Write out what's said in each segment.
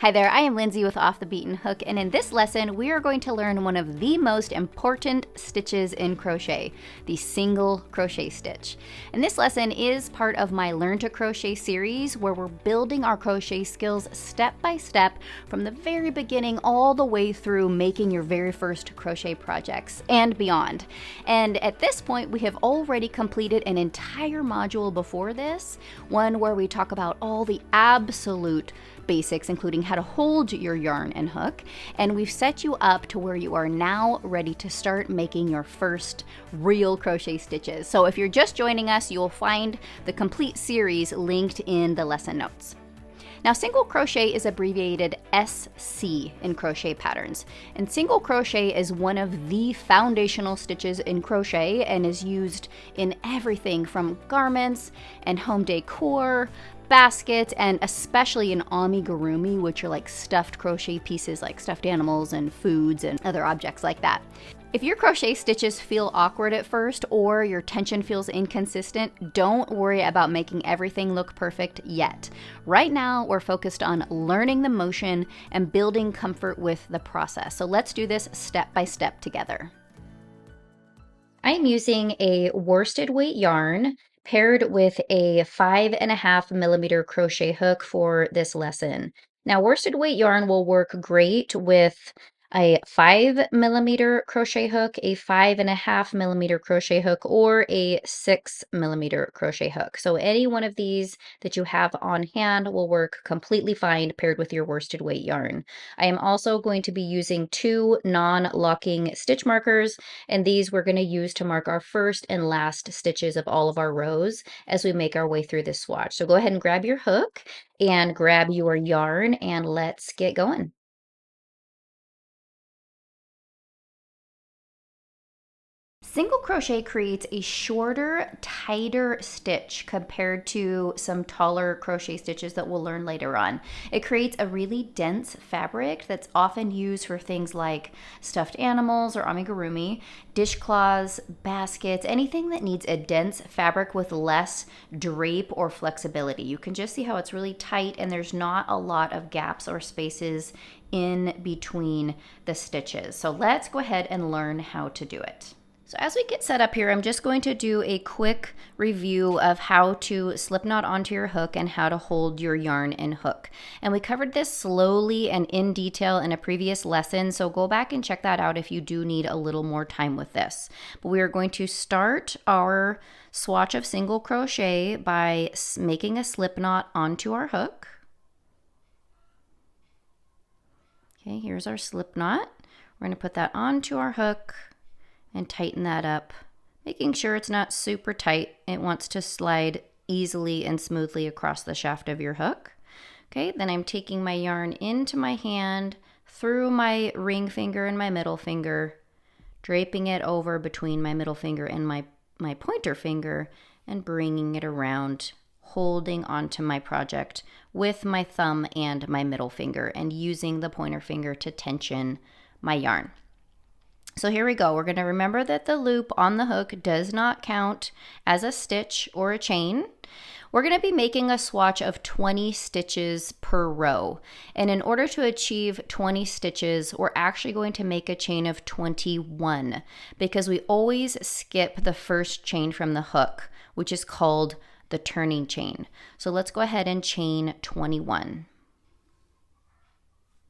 Hi there, I am Lindsay with Off the Beaten Hook, and in this lesson we are going to learn one of the most important stitches in crochet, the single crochet stitch. And this lesson is part of my Learn to Crochet series where we're building our crochet skills step by step from the very beginning all the way through making your very first crochet projects and beyond. And at this point we have already completed an entire module before this, one where we talk about all the absolute basics, including how to hold your yarn and hook, and we've set you up to where you are now ready to start making your first real crochet stitches. So if you're just joining us, you'll find the complete series linked in the lesson notes. Now, single crochet is abbreviated SC in crochet patterns, and single crochet is one of the foundational stitches in crochet and is used in everything from garments and home decor, baskets, and especially in amigurumi, which are like stuffed crochet pieces like stuffed animals and foods and other objects like that. If your crochet stitches feel awkward at first or your tension feels inconsistent, don't worry about making everything look perfect yet. Right now, we're focused on learning the motion and building comfort with the process. So let's do this step by step together. I'm using a worsted weight yarn paired with a 5.5 millimeter crochet hook for this lesson. Now, worsted weight yarn will work great with a 5 millimeter crochet hook, a 5.5 millimeter crochet hook, or a 6 millimeter crochet hook. So any one of these that you have on hand will work completely fine paired with your worsted weight yarn. I am also going to be using 2 non-locking stitch markers, and these we're going to use to mark our first and last stitches of all of our rows as we make our way through this swatch. So go ahead and grab your hook and grab your yarn and let's get going. Single crochet creates a shorter, tighter stitch compared to some taller crochet stitches that we'll learn later on. It creates a really dense fabric that's often used for things like stuffed animals or amigurumi, dishcloths, baskets, anything that needs a dense fabric with less drape or flexibility. You can just see how it's really tight and there's not a lot of gaps or spaces in between the stitches. So let's go ahead and learn how to do it. So as we get set up here, I'm just going to do a quick review of how to slip knot onto your hook and how to hold your yarn and hook. And we covered this slowly and in detail in a previous lesson, so go back and check that out if you do need a little more time with this. But we are going to start our swatch of single crochet by making a slip knot onto our hook. Okay, here's our slip knot. We're going to put that onto our hook and tighten that up, making sure it's not super tight. It wants to slide easily and smoothly across the shaft of your hook. Okay, then I'm taking my yarn into my hand through my ring finger and my middle finger, draping it over between my middle finger and my pointer finger and bringing it around, holding onto my project with my thumb and my middle finger and using the pointer finger to tension my yarn. So here we go. We're going to remember that the loop on the hook does not count as a stitch or a chain. We're going to be making a swatch of 20 stitches per row. And in order to achieve 20 stitches, we're actually going to make a chain of 21 because we always skip the first chain from the hook, which is called the turning chain. So let's go ahead and chain 21.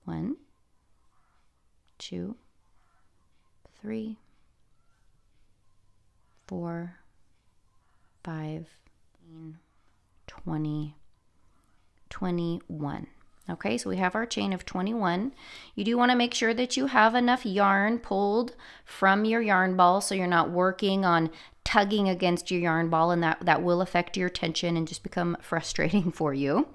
1, 2, 3, 4, 5, 20, 21. Okay, so we have our chain of 21. You do want to make sure that you have enough yarn pulled from your yarn ball so you're not working on tugging against your yarn ball, and that will affect your tension and just become frustrating for you.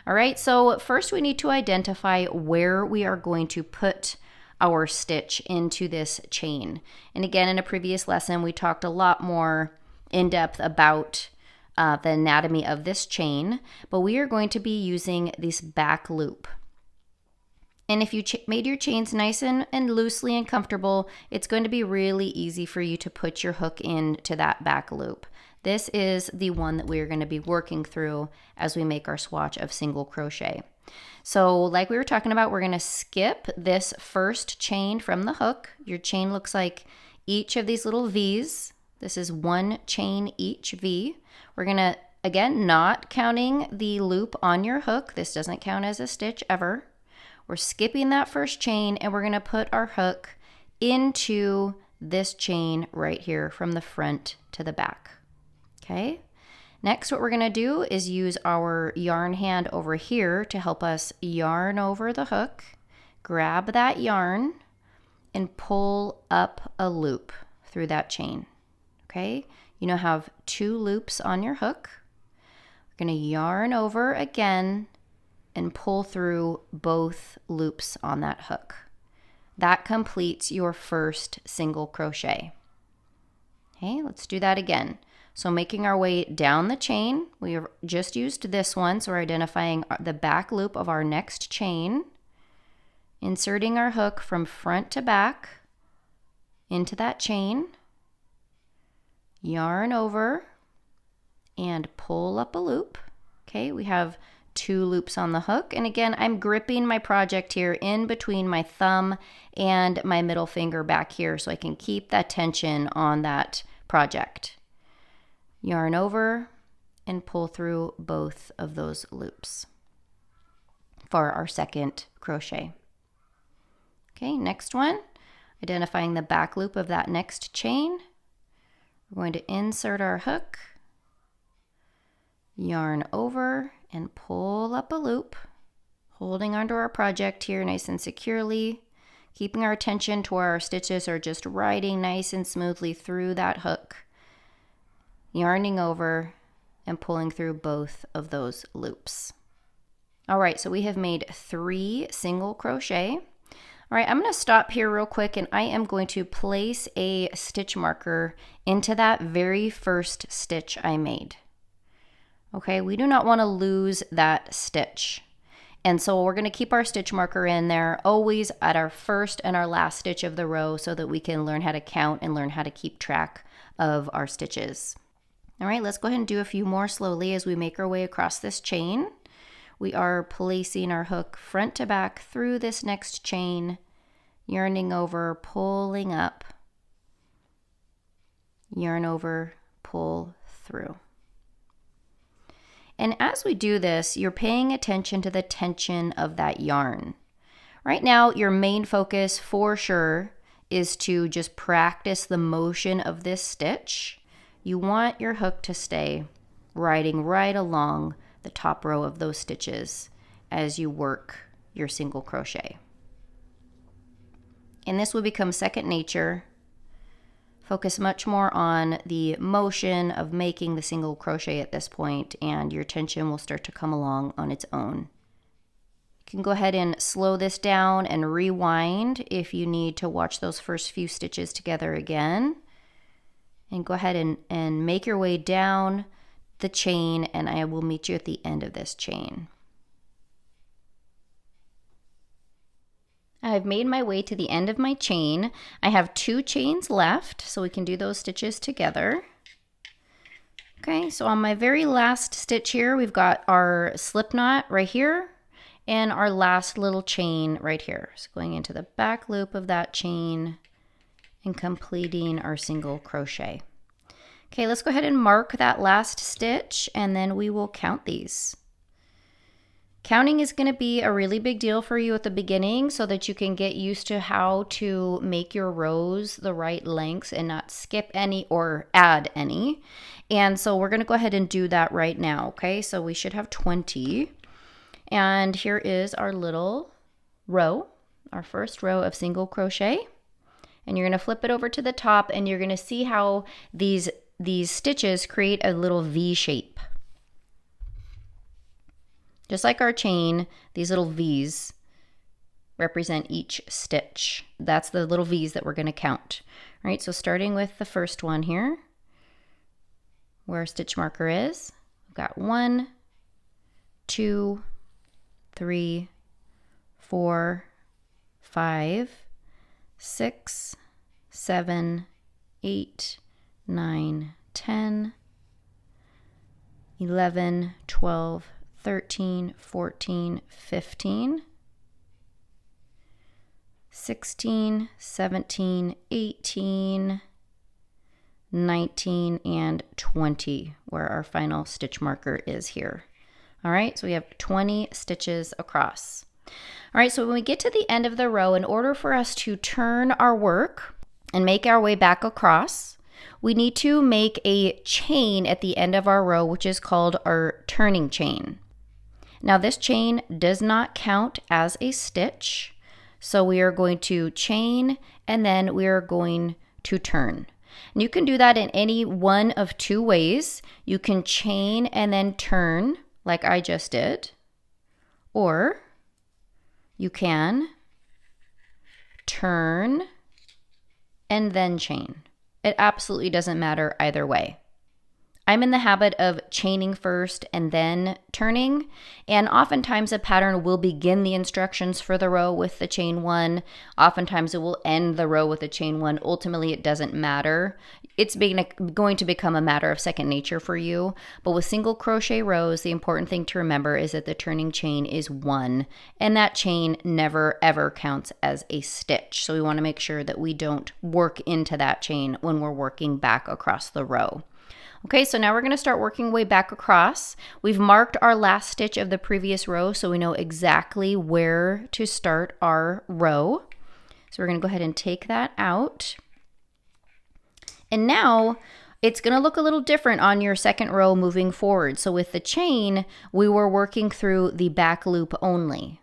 All right, so first we need to identify where we are going to put our stitch into this chain. And again, in a previous lesson, we talked a lot more in depth about the anatomy of this chain, but we are going to be using this back loop. And if you made your chains nice and loosely and comfortable, it's going to be really easy for you to put your hook into that back loop. This is the one that we're going to be working through as we make our swatch of single crochet. So like we were talking about, we're going to skip this first chain from the hook. Your chain looks like each of these little V's. This is one chain each V. We're going to, again, not counting the loop on your hook. This doesn't count as a stitch ever. We're skipping that first chain and we're going to put our hook into this chain right here from the front to the back. Okay. Next, what we're going to do is use our yarn hand over here to help us yarn over the hook, grab that yarn, and pull up a loop through that chain. Okay, you now have 2 loops on your hook. We're going to yarn over again and pull through both loops on that hook. That completes your first single crochet. Okay, let's do that again. So making our way down the chain, we just used this one, so we're identifying the back loop of our next chain, inserting our hook from front to back into that chain, yarn over, and pull up a loop. Okay, we have 2 loops on the hook, and again, I'm gripping my project here in between my thumb and my middle finger back here so I can keep that tension on that project. Yarn over and pull through both of those loops for our second crochet. Okay, next one, identifying the back loop of that next chain. We're going to insert our hook, yarn over, and pull up a loop, holding onto our project here nice and securely, keeping our attention to where our stitches are just riding nice and smoothly through that hook. Yarning over and pulling through both of those loops. All right, so we have made 3 single crochet. All right, I'm going to stop here real quick and I am going to place a stitch marker into that very first stitch I made. Okay, we do not want to lose that stitch. And so we're going to keep our stitch marker in there always at our first and our last stitch of the row so that we can learn how to count and learn how to keep track of our stitches. All right, let's go ahead and do a few more slowly as we make our way across this chain. We are placing our hook front to back through this next chain, yarning over, pulling up, yarn over, pull through. And as we do this, you're paying attention to the tension of that yarn. Right now, your main focus for sure is to just practice the motion of this stitch. You want your hook to stay riding right along the top row of those stitches as you work your single crochet. And this will become second nature. Focus much more on the motion of making the single crochet at this point, and your tension will start to come along on its own. You can go ahead and slow this down and rewind if you need to watch those first few stitches together again. And go ahead and make your way down the chain, and I will meet you at the end of this chain. I've made my way to the end of my chain. I have 2 chains left, so we can do those stitches together. Okay, so on my very last stitch here, we've got our slip knot right here and our last little chain right here. So going into the back loop of that chain and completing our single crochet. Okay, let's go ahead and mark that last stitch and then we will count these. Counting is going to be a really big deal for you at the beginning so that you can get used to how to make your rows the right lengths and not skip any or add any. And so we're going to go ahead and do that right now, okay? So we should have 20. And here is our little row, our first row of single crochet. And you're going to flip it over to the top and you're going to see how these stitches create a little V shape. Just like our chain, these little V's represent each stitch. That's the little V's that we're going to count. All right, so starting with the first one here, where our stitch marker is, we've got 1, 2, 3, 4, 5, 6, 7, 8, 9, 10, 11, 12, 13, 14, 15, 16, 17, 18, 19, and 20, where our final stitch marker is here. All right, so we have 20 stitches across. All right, so when we get to the end of the row, in order for us to turn our work and make our way back across, we need to make a chain at the end of our row, which is called our turning chain. Now this chain does not count as a stitch, so we are going to chain and then we are going to turn. And you can do that in any one of two ways. You can chain and then turn like I just did, or you can turn and then chain. It absolutely doesn't matter either way. I'm in the habit of chaining first and then turning, and oftentimes a pattern will begin the instructions for the row with the chain one. Oftentimes it will end the row with a chain one. Ultimately, it doesn't matter. It's going to become a matter of second nature for you. But with single crochet rows, the important thing to remember is that the turning chain is one, and that chain never ever counts as a stitch. So we want to make sure that we don't work into that chain when we're working back across the row. Okay, so now we're going to start working way back across. We've marked our last stitch of the previous row, so we know exactly where to start our row. So we're going to go ahead and take that out. And now it's going to look a little different on your second row moving forward. So with the chain, we were working through the back loop only.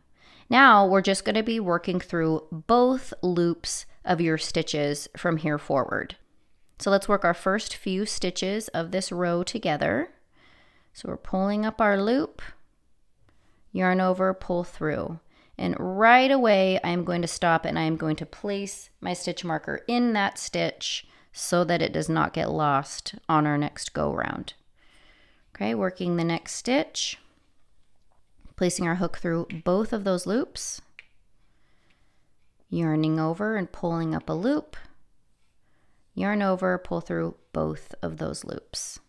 Now we're just going to be working through both loops of your stitches from here forward. So let's work our first few stitches of this row together. So we're pulling up our loop, yarn over, pull through. And right away, I'm going to stop and I'm going to place my stitch marker in that stitch so that it does not get lost on our next go round. Okay, working the next stitch, placing our hook through both of those loops, yarning over and pulling up a loop, yarn over, pull through both of those loops.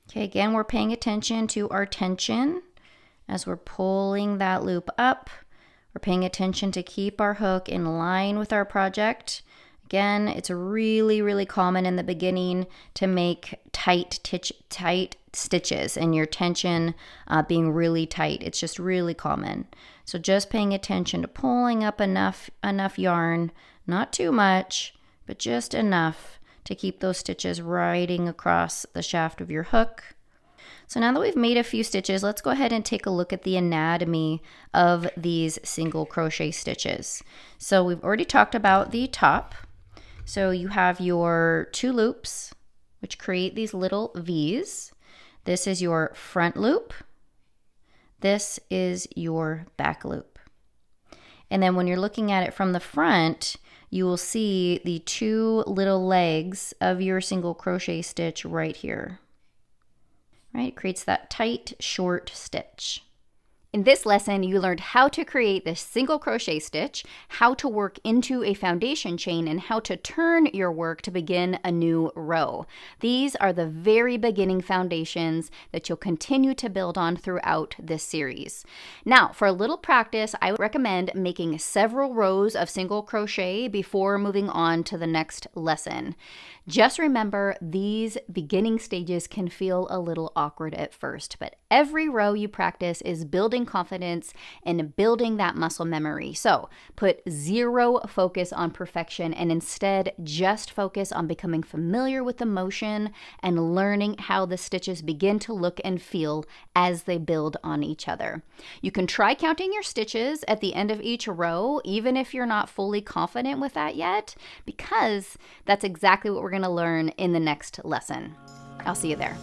Okay, again, we're paying attention to our tension as we're pulling that loop up. We're paying attention to keep our hook in line with our project. Again, it's really, really common in the beginning to make tight stitches and your tension being really tight. It's just really common. So just paying attention to pulling up enough yarn, not too much, but just enough to keep those stitches riding across the shaft of your hook. So now that we've made a few stitches, let's go ahead and take a look at the anatomy of these single crochet stitches. So we've already talked about the top. So you have your two loops, which create these little V's. This is your front loop. This is your back loop. And then when you're looking at it from the front, you will see the two little legs of your single crochet stitch right here. Right? It creates that tight, short stitch. In this lesson, you learned how to create this single crochet stitch, how to work into a foundation chain, and how to turn your work to begin a new row. These are the very beginning foundations that you'll continue to build on throughout this series. Now, for a little practice, I would recommend making several rows of single crochet before moving on to the next lesson. Just remember, these beginning stages can feel a little awkward at first, but every row you practice is building confidence and building that muscle memory. So put zero focus on perfection and instead just focus on becoming familiar with the motion and learning how the stitches begin to look and feel as they build on each other. You can try counting your stitches at the end of each row, even if you're not fully confident with that yet, because that's exactly what we're going to learn in the next lesson. I'll see you there.